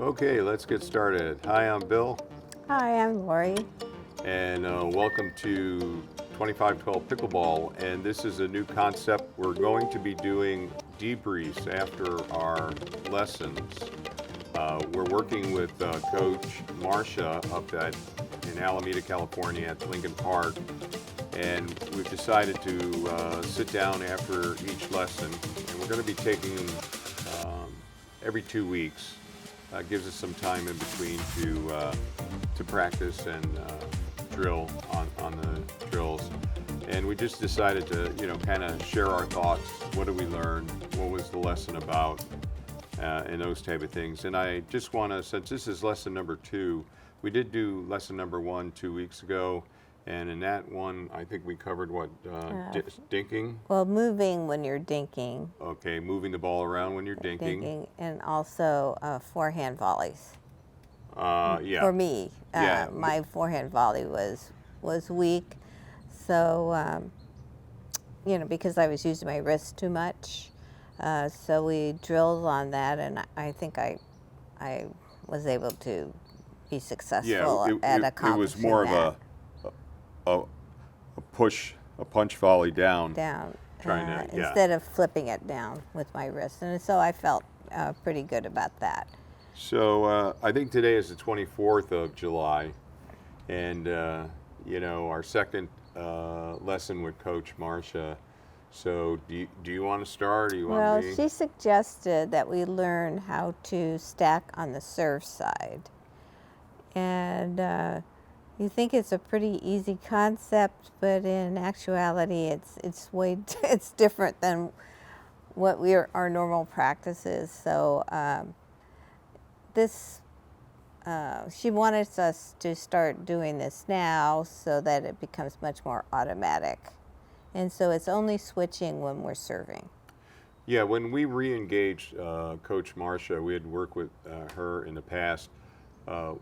Okay, let's get started. Hi, I'm Bill, Hi, I'm Laurie. and welcome to 2512 Pickleball. And this is a new concept. We're going to be doing debriefs after our lessons. We're working with Coach Marcia in Alameda, California at Lincoln Park. And we've decided to sit down after each lesson. And we're going to be taking every 2 weeks. Gives us some time in between to practice and drill on the drills. And we just decided to, kind of share our thoughts. What did we learn? What was the lesson about? And those type of things. And I just want to, since this is lesson number 2, we did do lesson number 1 2 weeks ago. And in that one, I think we covered what? Dinking? Well, moving when you're dinking. Okay, moving the ball around when you're dinking. And also forehand volleys. Yeah. For me, Yeah. my forehand volley was weak. So, because I was using my wrist too much. So we drilled on that, and I think I was able to be successful at accomplishing it was more that. of a punch volley down. Instead of flipping it down with my wrist. And so I felt pretty good about that. So I think today is the 24th of July, and our second lesson with Coach Marcia. So do you want to start? Or you want me? Well, she suggested that we learn how to stack on the serve side. And you think it's a pretty easy concept, but in actuality, it's different than what our normal practice is. So she wanted us to start doing this now so that it becomes much more automatic. And so it's only switching when we're serving. Yeah, when we re-engaged Coach Marcia, we had worked with her in the past.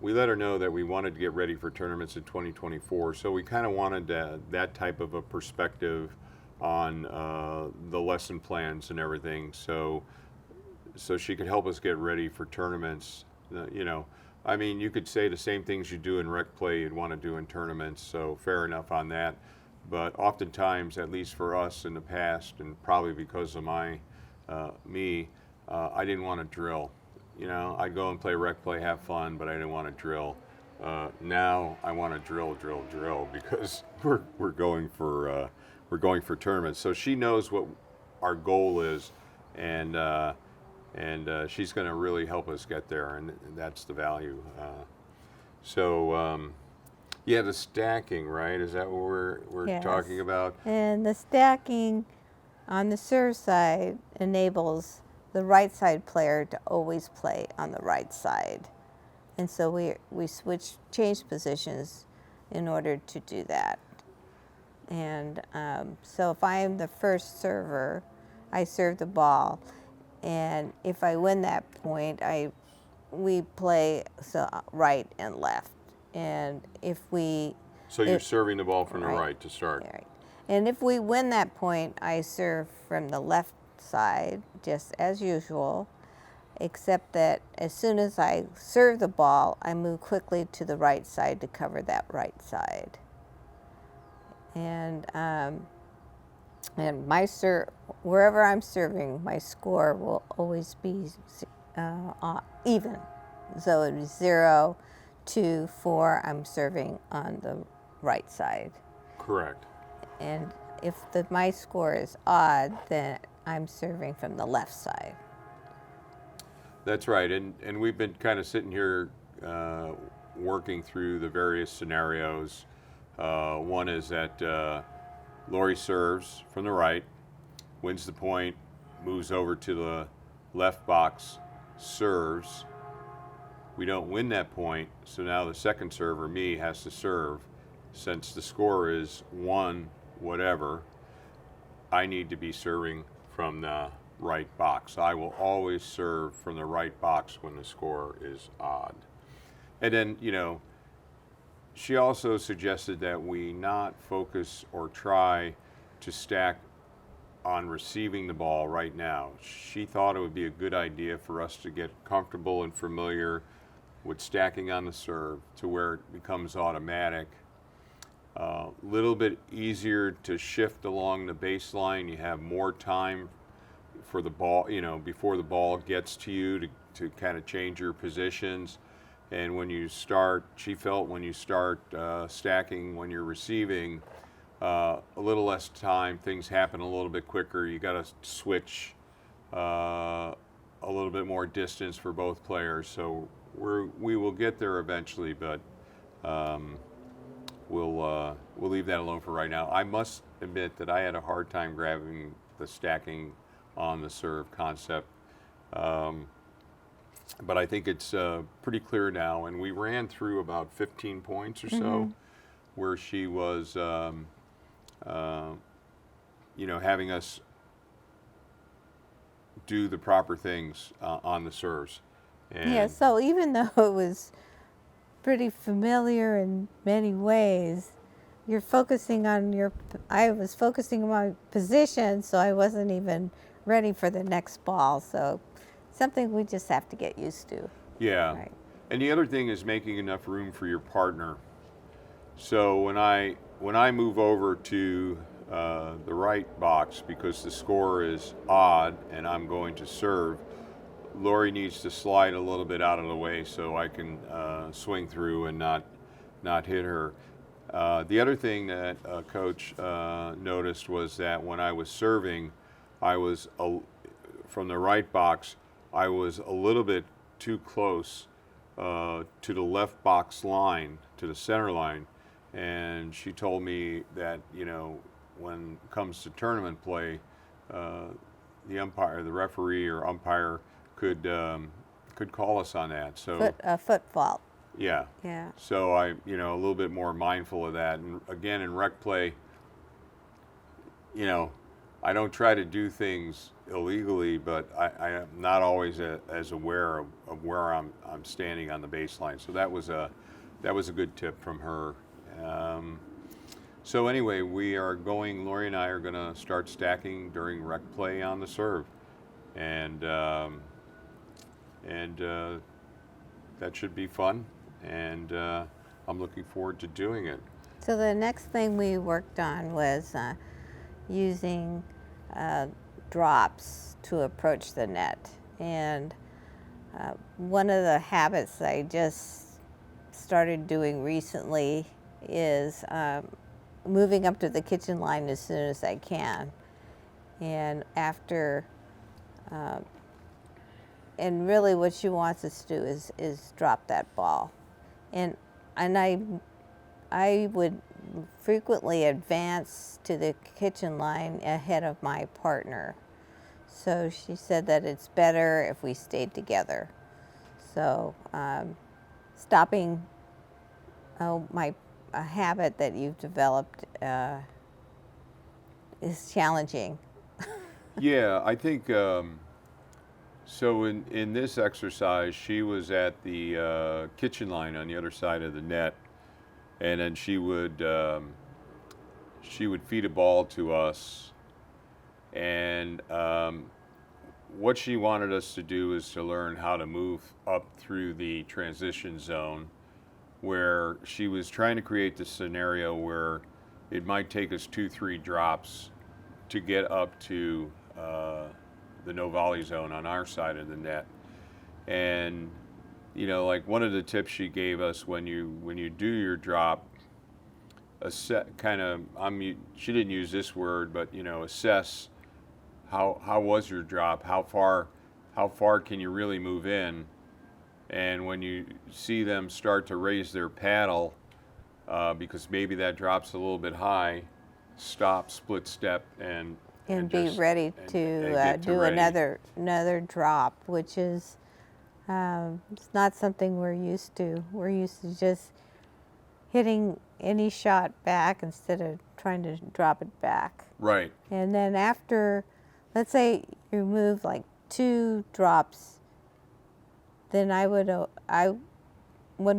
We let her know that we wanted to get ready for tournaments in 2024, so we kind of wanted that type of a perspective on the lesson plans and everything, so she could help us get ready for tournaments. I mean, you could say the same things you do in rec play you'd want to do in tournaments, so fair enough on that. But oftentimes, at least for us in the past, and probably because of I didn't want to drill. I'd go and play rec play, have fun, but I didn't want to drill. Now I want to drill because we're going for tournaments. So she knows what our goal is, and she's going to really help us get there, and that's the value. Yeah, the stacking, right? Is that what we're Yes. talking about? And the stacking on the serve side enables the right side player to always play on the right side. And so we change positions in order to do that. And so if I'm the first server, I serve the ball. And if I win that point, we play right and left. And So you're serving the ball from the Right. right to start. Right. And if we win that point, I serve from the left side, just as usual, except that as soon as I serve the ball, I move quickly to the right side to cover that right side. And wherever I'm serving, my score will always be even. So it would be 0, 2, 4. I'm serving on the right side. Correct. And if my score is odd, then I'm serving from the left side. That's right, and we've been kind of sitting here working through the various scenarios. One is that Laurie serves from the right, wins the point, moves over to the left box, serves. We don't win that point, so now the second server, me, has to serve. Since the score is 1, whatever, I need to be serving from the right box. I will always serve from the right box when the score is odd. And then, she also suggested that we not focus or try to stack on receiving the ball right now. She thought it would be a good idea for us to get comfortable and familiar with stacking on the serve to where it becomes automatic. Little bit easier to shift along the baseline. You have more time for the ball, before the ball gets to you to kind of change your positions. And when you start, she felt when you start stacking when you're receiving, a little less time, things happen a little bit quicker. You got to switch a little bit more distance for both players. So we will get there eventually, but we'll leave that alone for right now. I must admit that I had a hard time grabbing the stacking on the serve concept, but I think it's pretty clear now. And we ran through about 15 points or so, where she was, having us do the proper things on the serves. And Yeah, so even though it was pretty familiar in many ways, you're focusing on I was focusing on my position, so I wasn't even ready for the next ball. So something we just have to get used to. Yeah. Right. And the other thing is making enough room for your partner. So when I move over to the right box because the score is odd and I'm going to serve, Laurie needs to slide a little bit out of the way so I can swing through and not hit her. The other thing that Coach noticed was that when I was serving, I was from the right box, I was a little bit too close to the left box line, to the center line, and she told me that when it comes to tournament play, the referee or umpire could call us on that. So Foot fault. yeah. Yeah. So I a little bit more mindful of that. And again, in rec play, I don't try to do things illegally, but I am not always as aware of where I'm standing on the baseline. So that was a good tip from her. So anyway, Laurie and I are going to start stacking during rec play on the serve, and that should be fun, and I'm looking forward to doing it. So the next thing we worked on was using drops to approach the net. And one of the habits I just started doing recently is moving up to the kitchen line as soon as I can. And and really what she wants us to do is drop that ball. And I would frequently advance to the kitchen line ahead of my partner. So she said that it's better if we stayed together. So stopping a habit that you've developed is challenging. Yeah, I think so. In this exercise, she was at the kitchen line on the other side of the net, and then she would feed a ball to us, and what she wanted us to do is to learn how to move up through the transition zone, where she was trying to create this scenario where it might take us 2-3 drops to get up to the no volley zone on our side of the net. And like one of the tips she gave us, when you do your drop, she didn't use this word, but assess how was your drop, how far can you really move in, and when you see them start to raise their paddle, because maybe that drop's a little bit high, stop, split step, and be ready to do another drop, which is it's not something we're used to. We're used to just hitting any shot back instead of trying to drop it back. Right. And then after, let's say you move like 2 drops, then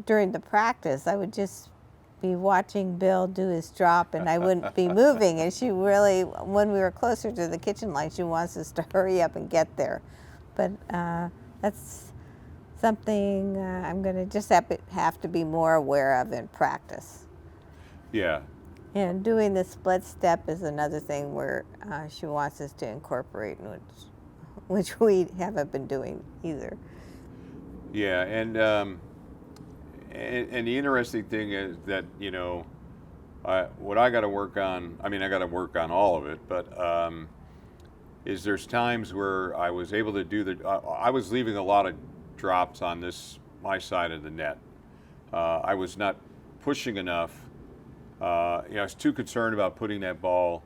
during the practice, I would just be watching Bill do his drop, and I wouldn't be moving. And she really, when we were closer to the kitchen line, she wants us to hurry up and get there. But that's something I'm going to just have to be more aware of in practice. Yeah. And doing the split step is another thing where she wants us to incorporate, which we haven't been doing either. Yeah, and the interesting thing is that, you know, what I got to work on, I mean, I got to work on all of it, but is there's times where I was able to do I was leaving a lot of drops on my side of the net. I was not pushing enough. I was too concerned about putting that ball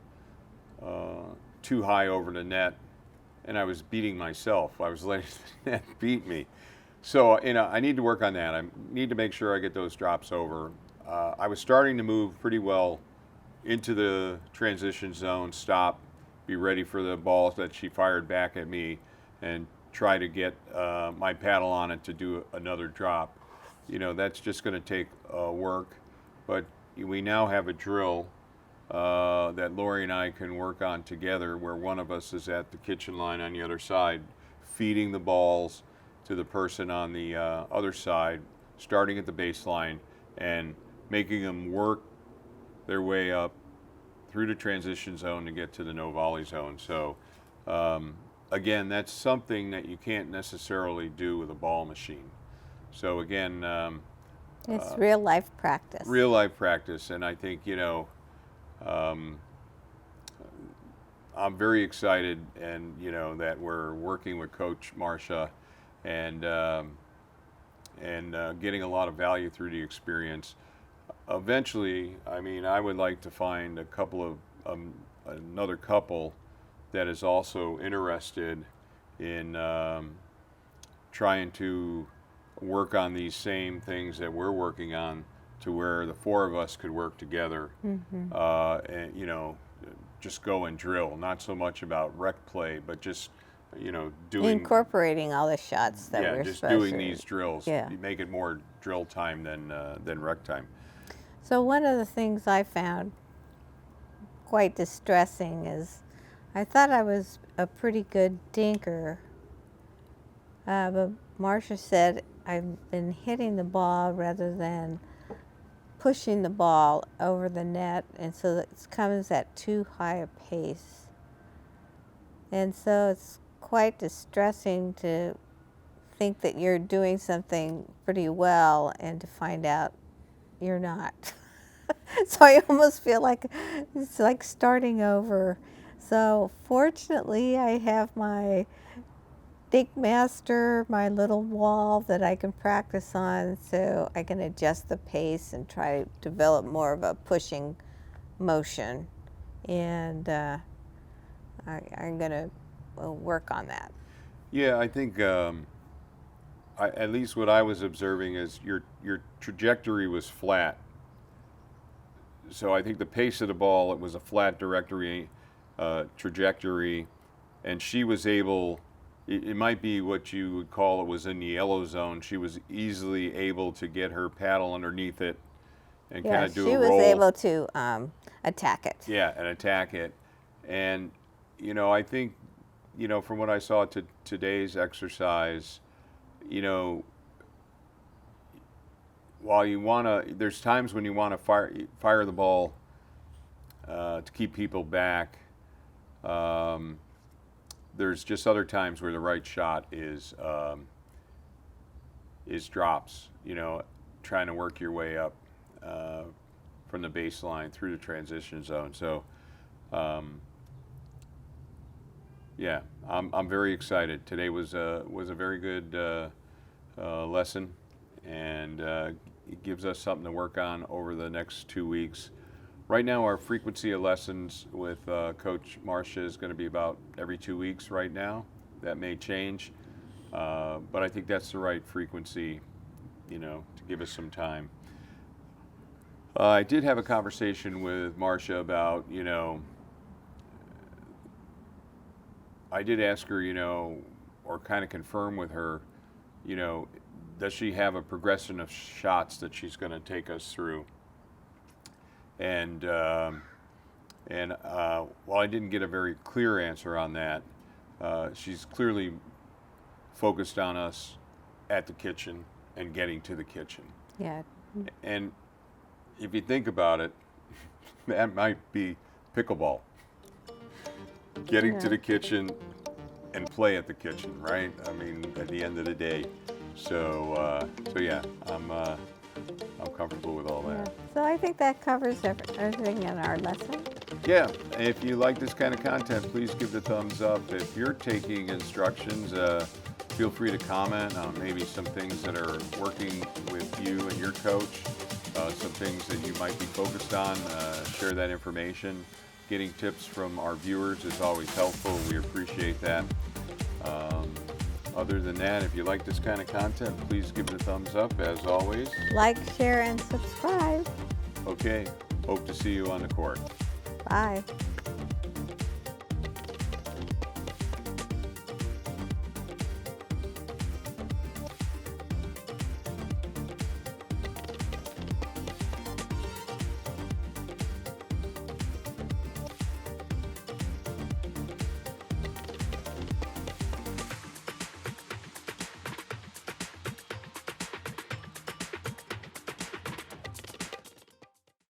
too high over the net, and I was beating myself. I was letting the net beat me. So, I need to work on that. I need to make sure I get those drops over. I was starting to move pretty well into the transition zone, stop, be ready for the balls that she fired back at me, and try to get my paddle on it to do another drop. That's just going to take work. But we now have a drill that Laurie and I can work on together, where one of us is at the kitchen line on the other side, feeding the balls to the person on the other side, starting at the baseline and making them work their way up through the transition zone to get to the no volley zone. So again, that's something that you can't necessarily do with a ball machine. So again, it's real life practice. Real life practice, and I think I'm very excited, and that we're working with Coach Marcia, and getting a lot of value through the experience. Eventually, I would like to find another couple that is also interested in trying to work on these same things that we're working on, to where the four of us could work together, and just go and drill. Not so much about rec play, but just incorporating all the shots that we're just supposed doing to. these drills. Yeah. Make it more drill time than rec time. So one of the things I found quite distressing is I thought I was a pretty good dinker, but Marcia said I've been hitting the ball rather than pushing the ball over the net, and so it comes at too high a pace. And so it's quite distressing to think that you're doing something pretty well and to find out you're not. So I almost feel like it's like starting over. So fortunately, I have my Thinkmaster, my little wall that I can practice on, so I can adjust the pace and try to develop more of a pushing motion. And I'm going to work on that. Yeah, I think at least what I was observing is your trajectory was flat. So I think the pace of the ball, it was a flat trajectory, and she was able. It might be what you would call it was in the yellow zone. She was easily able to get her paddle underneath it and kind of do a roll. She was able to attack it. Yeah, and attack it. And, I think, from what I saw today's exercise, while you want to, there's times when you want to fire the ball to keep people back. There's just other times where the right shot is drops. Trying to work your way up from the baseline through the transition zone. So, yeah, I'm very excited. Today was a very good lesson, and it gives us something to work on over the next 2 weeks. Right now, our frequency of lessons with Coach Marcia is going to be about every 2 weeks right now. That may change, but I think that's the right frequency, to give us some time. I did have a conversation with Marcia about, I did ask her, or kind of confirm with her, does she have a progression of shots that she's going to take us through? And while I didn't get a very clear answer on that, she's clearly focused on us at the kitchen and getting to the kitchen. Yeah. And if you think about it, that might be pickleball. Getting to the kitchen and play at the kitchen, right? I mean, at the end of the day. So yeah, I'm comfortable with all that. So I think that covers everything in our lesson. Yeah, if you like this kind of content, please give the thumbs up. If you're taking instructions, feel free to comment on maybe some things that are working with you and your coach, some things that you might be focused on. Share that information. Getting tips from our viewers is always helpful. We appreciate that. Other than that, if you like this kind of content, please give it a thumbs up, as always. Like, share, and subscribe. Okay, hope to see you on the court. Bye.